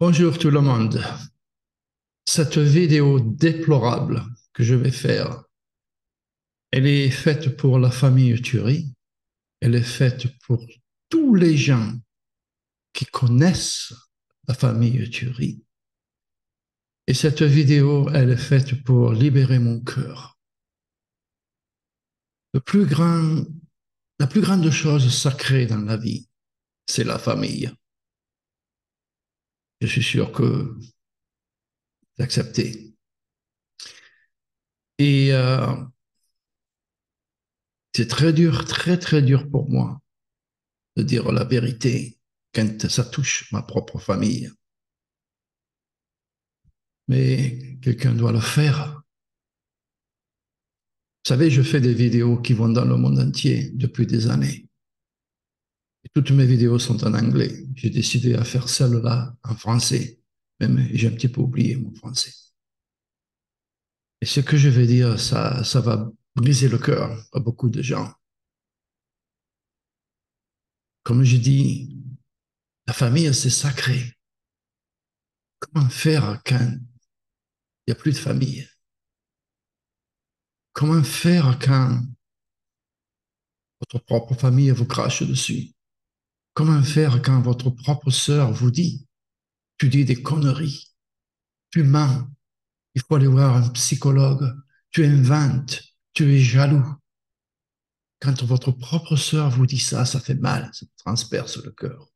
Bonjour tout le monde. Cette vidéo déplorable que je vais faire, elle est faite pour la famille Thury. Elle est faite pour tous les gens qui connaissent la famille Thury. Et cette vidéo, elle est faite pour libérer mon cœur. Le plus grand, la plus grande chose sacrée dans la vie, c'est la famille. Je suis sûr que vous acceptez. Et c'est très dur, très très dur pour moi de dire la vérité quand ça touche ma propre famille. Mais quelqu'un doit le faire. Vous savez, je fais des vidéos qui vont dans le monde entier depuis des années. Et toutes mes vidéos sont en anglais. J'ai décidé à faire celle-là en français. Même j'ai un petit peu oublié mon français. Et ce que je vais dire, ça va briser le cœur à beaucoup de gens. Comme je dis, la famille, c'est sacré. Comment faire quand il n'y a plus de famille? Comment faire quand votre propre famille vous crache dessus? Comment faire quand votre propre sœur vous dit, tu dis des conneries, tu mens, il faut aller voir un psychologue, tu inventes, tu es jaloux. Quand votre propre sœur vous dit ça fait mal, ça transperce le cœur.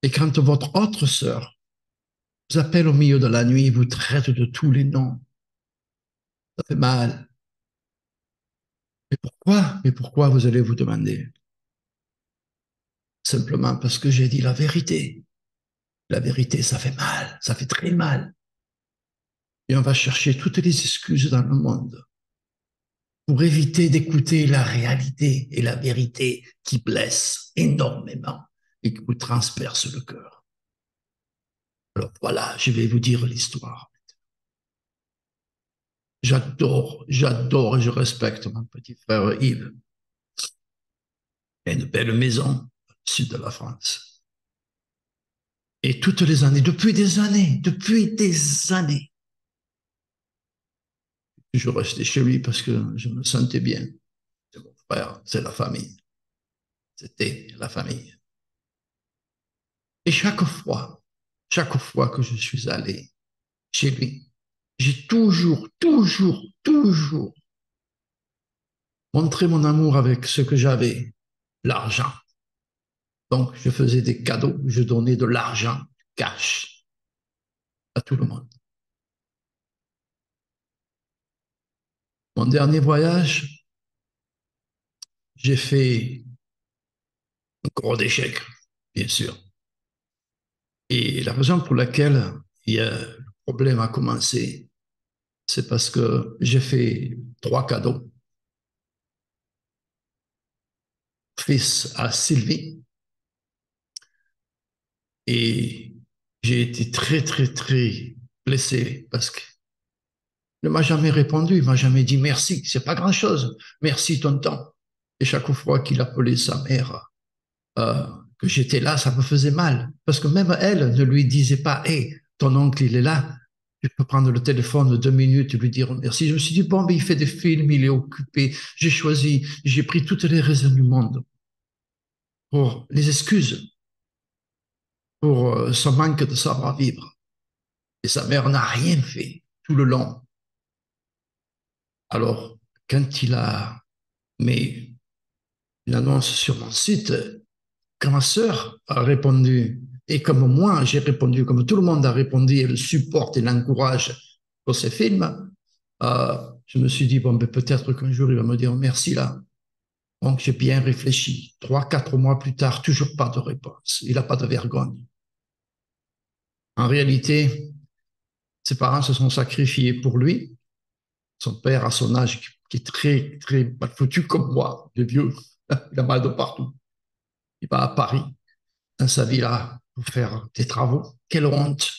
Et quand votre autre sœur vous appelle au milieu de la nuit, vous traite de tous les noms, ça fait mal. Mais pourquoi? Mais pourquoi vous allez vous demander? Simplement parce que j'ai dit la vérité. La vérité, ça fait mal, ça fait très mal. Et on va chercher toutes les excuses dans le monde pour éviter d'écouter la réalité et la vérité qui blesse énormément et qui vous transperce le cœur. Alors voilà, je vais vous dire l'histoire. J'adore et je respecte mon petit frère Yves. Il a une belle maison au sud de la France. Et toutes les années, depuis des années, je restais chez lui parce que je me sentais bien. C'est mon frère, c'est la famille. C'était la famille. Et chaque fois que je suis allé chez lui, j'ai toujours montré mon amour avec ce que j'avais, l'argent. Donc, je faisais des cadeaux, je donnais de l'argent, cash, à tout le monde. Mon dernier voyage, j'ai fait un gros échec, bien sûr. Et la raison pour laquelle le problème a commencé, c'est parce que j'ai fait 3 cadeaux. Fils à Sylvie, et j'ai été très blessé parce qu'il ne m'a jamais répondu, il m'a jamais dit merci, c'est pas grand-chose, merci tonton. Et chaque fois qu'il appelait sa mère, que j'étais là, ça me faisait mal. Parce que même elle ne lui disait pas, hé, ton oncle, il est là, tu peux prendre le téléphone 2 minutes et lui dire merci. Je me suis dit, bon, mais il fait des films, il est occupé. J'ai pris toutes les raisons du monde pour les excuses pour son manque de savoir-vivre. Et sa mère n'a rien fait tout le long. Alors, quand il a mis une annonce sur mon site, quand ma sœur a répondu, et comme moi j'ai répondu, comme tout le monde a répondu, et le supporte et l'encourage pour ces films, je me suis dit, bon, ben, peut-être qu'un jour il va me dire merci là. Donc j'ai bien réfléchi. 3, 4 mois plus tard, toujours pas de réponse. Il n'a pas de vergogne. En réalité, ses parents se sont sacrifiés pour lui. Son père, à son âge, qui est très mal foutu comme moi, le vieux, il a mal de partout. Il va à Paris, dans sa villa, pour faire des travaux. Quelle honte!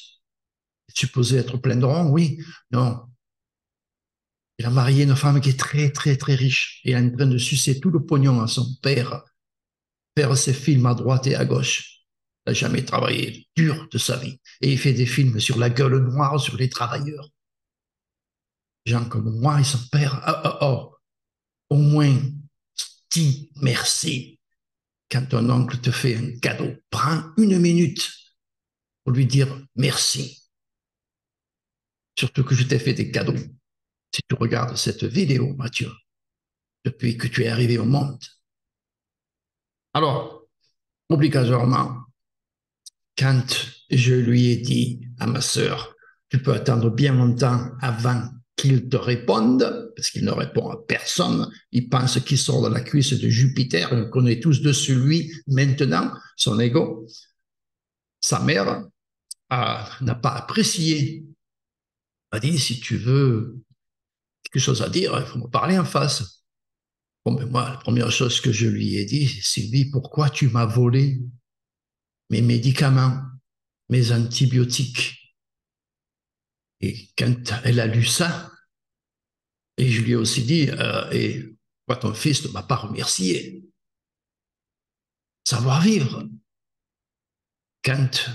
Il est supposé être plein de ronds, oui. Non. Il a marié une femme qui est très riche. Et il est en train de sucer tout le pognon à son père, faire ses films à droite et à gauche. Il n'a jamais travaillé dur de sa vie. Et il fait des films sur la gueule noire, sur les travailleurs. Gens comme moi et son père, au moins, dis merci quand ton oncle te fait un cadeau. Prends une minute pour lui dire merci. Surtout que je t'ai fait des cadeaux. Si tu regardes cette vidéo, Mathieu, depuis que tu es arrivé au monde. Alors, obligatoirement, quand je lui ai dit à ma sœur, tu peux attendre bien longtemps avant qu'il te réponde, parce qu'il ne répond à personne. Il pense qu'il sort de la cuisse de Jupiter. On connaît tous de celui maintenant, son ego. Sa mère n'a pas apprécié. Elle a dit, si tu veux quelque chose à dire, il faut me parler en face. Bon, mais moi, la première chose que je lui ai dit, Sylvie, pourquoi tu m'as volé mes médicaments, mes antibiotiques? Et quand elle a lu ça, et je lui ai aussi dit, et pourquoi ton fils ne m'a pas remercié? Savoir vivre. Quand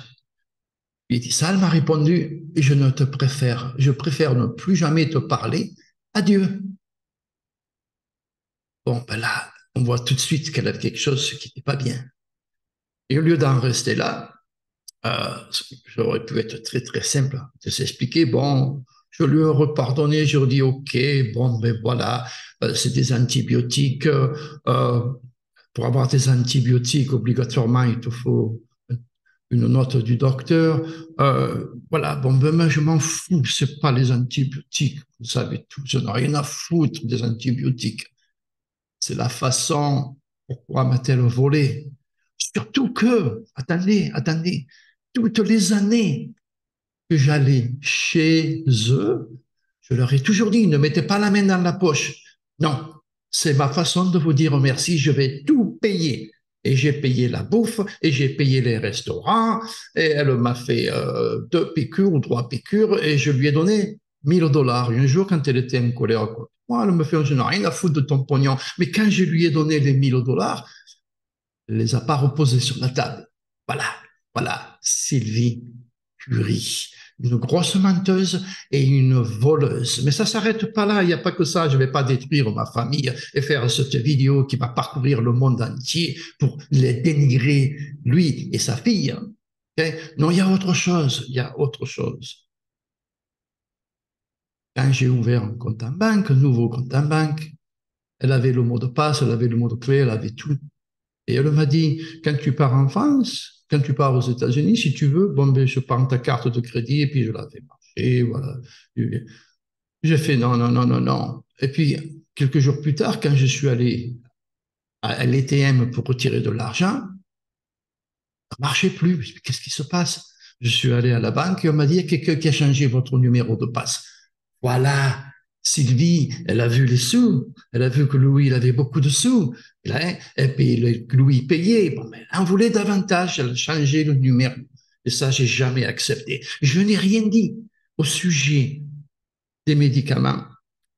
lui ai dit ça, elle m'a répondu, je ne te préfère, je préfère ne plus jamais te parler. Adieu. Bon, ben là, on voit tout de suite qu'elle a quelque chose qui n'est pas bien. Et au lieu d'en rester là, j'aurais pu être très très simple de s'expliquer. Bon, je lui ai repardonné, je lui ai dit ok, bon, ben voilà, c'est des antibiotiques. Pour avoir des antibiotiques, obligatoirement, il te faut une note du docteur. Voilà, bon, ben moi, je m'en fous, c'est pas les antibiotiques, vous savez tout, je n'ai rien à foutre des antibiotiques. C'est la façon, pourquoi m'a-t-elle volé? Surtout que, attendez, toutes les années que j'allais chez eux, je leur ai toujours dit, ne mettez pas la main dans la poche. Non, c'est ma façon de vous dire merci, je vais tout payer. Et j'ai payé la bouffe, et j'ai payé les restaurants, et elle m'a fait 2 piqûres ou 3 piqûres, et je lui ai donné 1 000 $. Et un jour, quand elle était en colère contre moi, elle me fait, je n'ai rien à foutre de ton pognon. Mais quand je lui ai donné les 1 000 $, elle ne les a pas reposés sur la table. Voilà, voilà, Sylvie Curie, une grosse menteuse et une voleuse. Mais ça ne s'arrête pas là, il n'y a pas que ça. Je ne vais pas détruire ma famille et faire cette vidéo qui va parcourir le monde entier pour les dénigrer, lui et sa fille. Okay? Non, il y a autre chose, il y a autre chose. Quand j'ai ouvert un compte en banque, un nouveau compte en banque, elle avait le mot de passe, elle avait le mot de clé, elle avait tout. Et elle m'a dit, quand tu pars en France, quand tu pars aux États-Unis, si tu veux, bon, ben, je prends ta carte de crédit et puis je la fais marcher, voilà. J'ai fait non, non, non, non, non. Et puis, quelques jours plus tard, quand je suis allé à l'ATM pour retirer de l'argent, ça ne marchait plus. Qu'est-ce qui se passe? Je suis allé à la banque et on m'a dit, il y a quelqu'un qui a changé votre numéro de passe. Voilà, Sylvie, elle a vu les sous, elle a vu que Louis il avait beaucoup de sous, et puis Louis payait. Bon, mais elle en voulait davantage, elle a changé le numéro. Et ça, j'ai jamais accepté. Je n'ai rien dit au sujet des médicaments,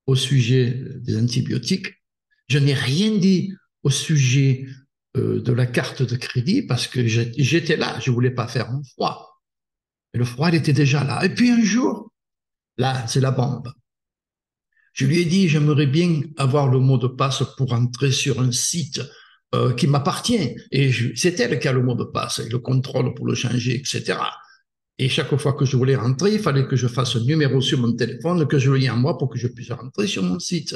au sujet des antibiotiques. Je n'ai rien dit au sujet de la carte de crédit parce que j'étais là, je ne voulais pas faire un froid. Et le froid, il était déjà là. Et puis un jour, là, c'est la bombe. Je lui ai dit, j'aimerais bien avoir le mot de passe pour entrer sur un site qui m'appartient. Et c'est elle qui a le mot de passe, et le contrôle pour le changer, etc. Et chaque fois que je voulais rentrer, il fallait que je fasse un numéro sur mon téléphone, que je l'ai en moi pour que je puisse rentrer sur mon site.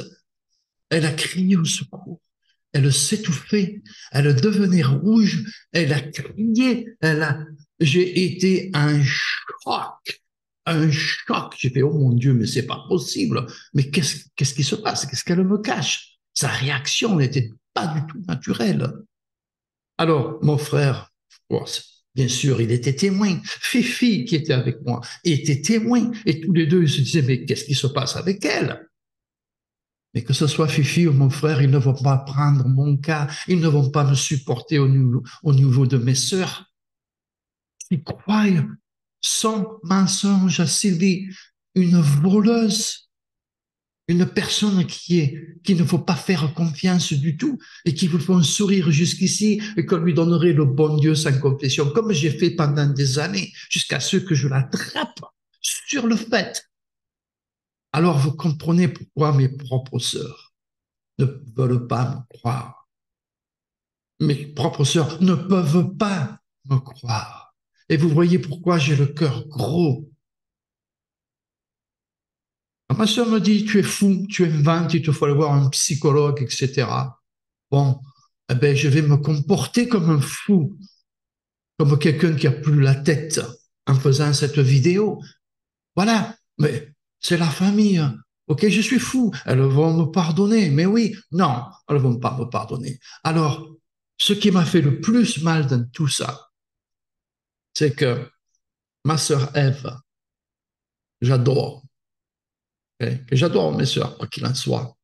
Elle a crié au secours. Elle s'étouffait. Elle devenait rouge. Elle a crié. J'ai été un choc. Un choc. J'ai fait, oh mon Dieu, mais c'est pas possible. Mais qu'est-ce qui se passe? Qu'est-ce qu'elle me cache? Sa réaction n'était pas du tout naturelle. Alors, mon frère, oh, bien sûr, il était témoin. Fifi, qui était avec moi, était témoin. Et tous les deux, ils se disaient, mais qu'est-ce qui se passe avec elle? Mais que ce soit Fifi ou mon frère, ils ne vont pas prendre mon cas. Ils ne vont pas me supporter au niveau de mes sœurs. Ils croient son mensonge à Sylvie, une voleuse. Une personne qui ne faut pas faire confiance du tout et qui vous font sourire jusqu'ici et qu'on lui donnerait le bon Dieu sans confession, comme j'ai fait pendant des années, jusqu'à ce que je l'attrape sur le fait. Alors vous comprenez pourquoi mes propres sœurs ne veulent pas me croire. Mes propres sœurs ne peuvent pas me croire. Et vous voyez pourquoi j'ai le cœur gros. Ma sœur me dit, tu es fou, tu inventes, il te faut aller voir un psychologue, etc. Bon, eh ben, je vais me comporter comme un fou, comme quelqu'un qui a plus la tête en faisant cette vidéo. Voilà, mais c'est la famille. Ok, je suis fou, elles vont me pardonner. Mais oui, non, elles ne vont pas me pardonner. Alors, ce qui m'a fait le plus mal dans tout ça, c'est que ma sœur Ève, j'adore, okay? J'adore mes sœurs, quoi qu'il en soit.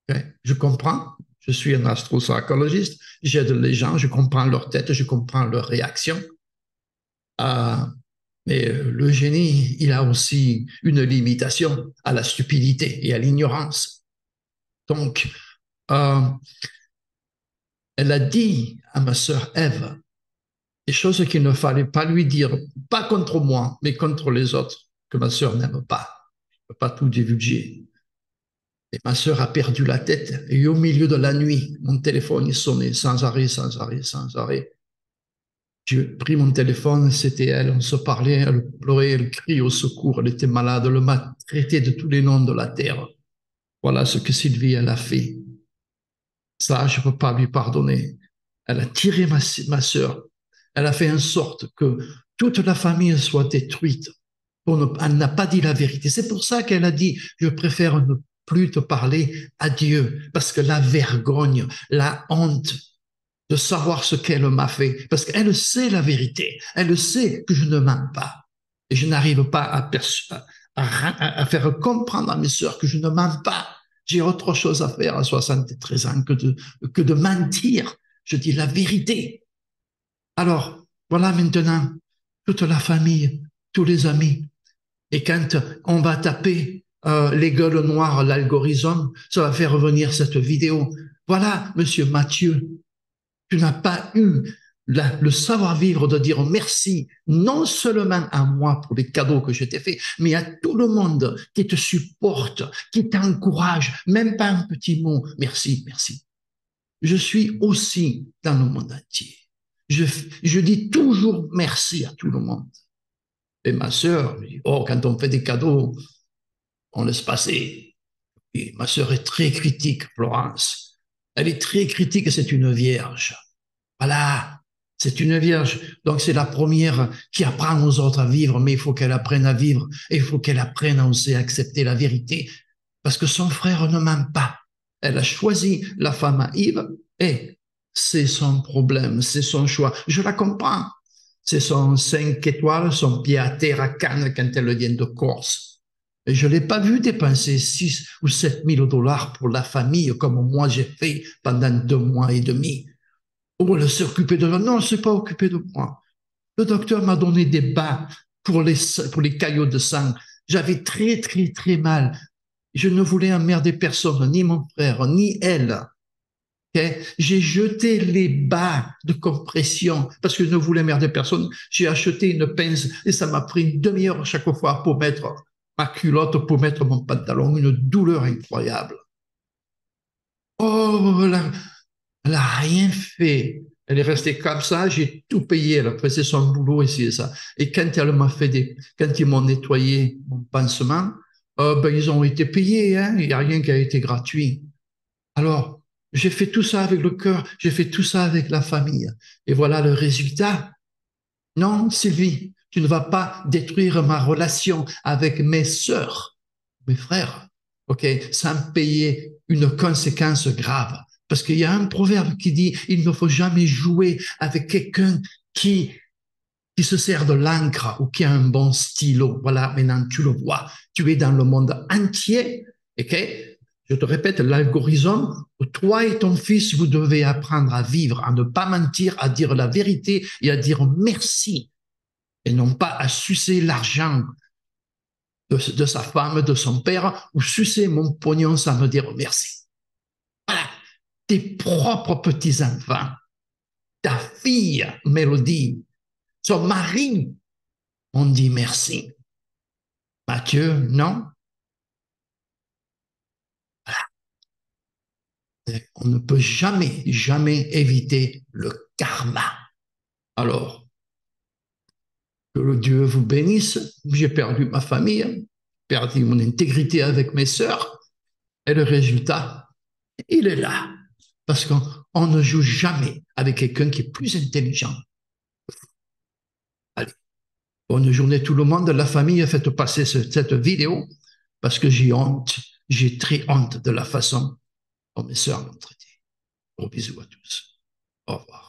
Okay? Je comprends, je suis un astropsychologiste, j'aide les gens, je comprends leur tête, je comprends leurs réactions. Euh, mais le génie, il a aussi une limitation à la stupidité et à l'ignorance. Donc, euh, elle a dit à ma sœur Ève des choses qu'il ne fallait pas lui dire, pas contre moi, mais contre les autres, que ma sœur n'aime pas. Je ne peux pas tout divulguer. Et ma sœur a perdu la tête. Et au milieu de la nuit, mon téléphone sonnait sans arrêt, sans arrêt, sans arrêt. J'ai pris mon téléphone, c'était elle, on se parlait, elle pleurait, elle criait au secours, elle était malade, elle m'a traité de tous les noms de la terre. Voilà ce que Sylvie, elle a fait. Ça, je ne peux pas lui pardonner. Elle a tiré ma sœur. Elle a fait en sorte que toute la famille soit détruite. Elle n'a pas dit la vérité. C'est pour ça qu'elle a dit, je préfère ne plus te parler à Dieu, parce que la vergogne, la honte de savoir ce qu'elle m'a fait, parce qu'elle sait la vérité, elle sait que je ne mens pas. Et je n'arrive pas à faire comprendre à mes sœurs que je ne mens pas. J'ai autre chose à faire à 73 ans que de mentir. Je dis la vérité. Alors, voilà maintenant toute la famille, tous les amis. Et quand on va taper les gueules noires, l'algorithme, ça va faire revenir cette vidéo. Voilà, monsieur Mathieu, tu n'as pas eu le savoir-vivre de dire merci, non seulement à moi pour les cadeaux que je t'ai faits, mais à tout le monde qui te supporte, qui t'encourage, même pas un petit mot. Merci, merci. Je suis aussi dans le monde entier. Je dis toujours merci à tout le monde. Et ma sœur me dit, oh, quand on fait des cadeaux, on laisse passer. Et ma sœur est très critique, Florence. Elle est très critique, c'est une vierge. Voilà, c'est une vierge. Donc c'est la première qui apprend aux autres à vivre, mais il faut qu'elle apprenne à vivre et il faut qu'elle apprenne à aussi accepter la vérité. Parce que son frère ne ment pas. Elle a choisi la femme à Yves et c'est son problème, c'est son choix. Je la comprends. C'est son 5 étoiles, son pied à terre à Cannes quand elle vient de Corse. Et je ne l'ai pas vu dépenser 6 ou 7 000 dollars pour la famille comme moi j'ai fait pendant 2 mois et demi. Oh, elle s'est occupée de moi. Non, elle ne s'est pas occupée de moi. Le docteur m'a donné des bas pour les caillots de sang. J'avais très, très, très mal. Je ne voulais emmerder personne, ni mon frère, ni elle. Okay? J'ai jeté les bas de compression parce que je ne voulais emmerder personne. J'ai acheté une pince et ça m'a pris une demi-heure chaque fois pour mettre ma culotte, pour mettre mon pantalon. Une douleur incroyable. Oh, elle n'a rien fait. Elle est restée comme ça, j'ai tout payé. Elle a fait son boulot ici et ça. Et quand ils m'ont nettoyé mon pansement, ben, ils ont été payés, hein. Il n'y a rien qui a été gratuit. Alors, j'ai fait tout ça avec le cœur, j'ai fait tout ça avec la famille. Et voilà le résultat. Non, Sylvie, tu ne vas pas détruire ma relation avec mes sœurs, mes frères, ok, sans payer une conséquence grave. Parce qu'il y a un proverbe qui dit, il ne faut jamais jouer avec quelqu'un qui se sert de l'encre ou qui a un bon stylo. Voilà, maintenant tu le vois. Tu es dans le monde entier, ok? Je te répète, l'algorithme, toi et ton fils, vous devez apprendre à vivre, à ne pas mentir, à dire la vérité et à dire merci et non pas à sucer l'argent de sa femme, de son père, ou sucer mon pognon sans me dire merci. Voilà, tes propres petits-enfants, ta fille, Mélodie, son mari, on dit merci. Mathieu, non. On ne peut jamais, jamais éviter le karma. Alors, que le Dieu vous bénisse. J'ai perdu ma famille, perdu mon intégrité avec mes sœurs, et le résultat, il est là. Parce qu'on ne joue jamais avec quelqu'un qui est plus intelligent. Allez, bonne journée tout le monde. La famille, faites passer cette vidéo parce que j'ai honte. J'ai très honte de la façon dont mes sœurs m'ont traité. Gros bisous à tous. Au revoir.